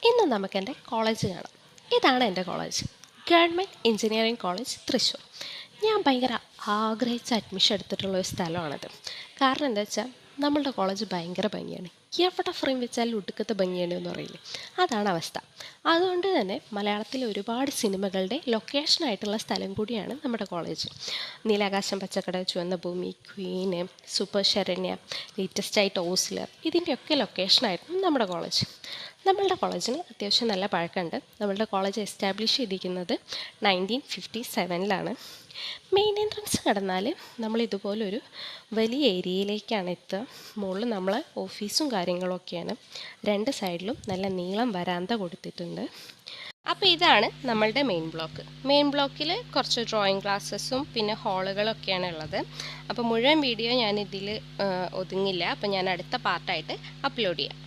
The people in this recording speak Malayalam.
ഇന്ന് നമുക്ക് എൻ്റെ കോളേജ് കാണാം. ഇതാണ് എൻ്റെ college, government engineering college Thrissur. ഞാൻ ഭയങ്കര ആഗ്രഹിച്ച് അഡ്മിഷൻ എടുത്തിട്ടുള്ളൊരു സ്ഥലമാണിത്. കാരണം എന്താ വെച്ചാൽ നമ്മളുടെ കോളേജ് ഭയങ്കര ഭംഗിയാണ്. എവിടെ ഫ്രെയിം വെച്ചാലും ഒടുക്കത്തെ ഭംഗിയാണ് എന്ന് പറയില്ലേ, അതാണ് അവസ്ഥ. അതുകൊണ്ട് തന്നെ മലയാളത്തിലെ ഒരുപാട് സിനിമകളുടെ ലൊക്കേഷനായിട്ടുള്ള സ്ഥലം കൂടിയാണ് നമ്മുടെ കോളേജ്. നീലാകാശം, പച്ചക്കടൽ, ചുവന്ന ഭൂമി, ക്വീന്, സൂപ്പർ ശരണ്യ, ലേറ്റസ്റ്റായിട്ട് ഓസ്ലർ, ഇതിൻ്റെയൊക്കെ ലൊക്കേഷനായിരുന്നു നമ്മുടെ കോളേജ്. നമ്മളുടെ കോളേജിന് അത്യാവശ്യം നല്ല പഴക്കമുണ്ട്. നമ്മളുടെ കോളേജ് എസ്റ്റാബ്ലിഷ് ചെയ്തിരിക്കുന്നത് 1957 മെയിൻ എൻട്രൻസ് കടന്നാൽ നമ്മൾ ഇതുപോലൊരു വലിയ ഏരിയയിലേക്കാണ് എത്തുക. മുകളിൽ നമ്മൾ ഓഫീസും കാര്യങ്ങളൊക്കെയാണ്. രണ്ട് സൈഡിലും നല്ല നീളം വരാന്ത കൊടുത്തിട്ടുണ്ട്. അപ്പോൾ ഇതാണ് നമ്മളുടെ മെയിൻ ബ്ലോക്ക്. മെയിൻ ബ്ലോക്കിൽ കുറച്ച് ഡ്രോയിങ് ക്ലാസ്സസും പിന്നെ ഹാളുകളൊക്കെയാണ് ഉള്ളത്. അപ്പോൾ മുഴുവൻ വീഡിയോ ഞാനിതിൽ ഒതുങ്ങില്ല. അപ്പോൾ ഞാൻ അടുത്ത പാർട്ടായിട്ട് അപ്ലോഡ് ചെയ്യാം.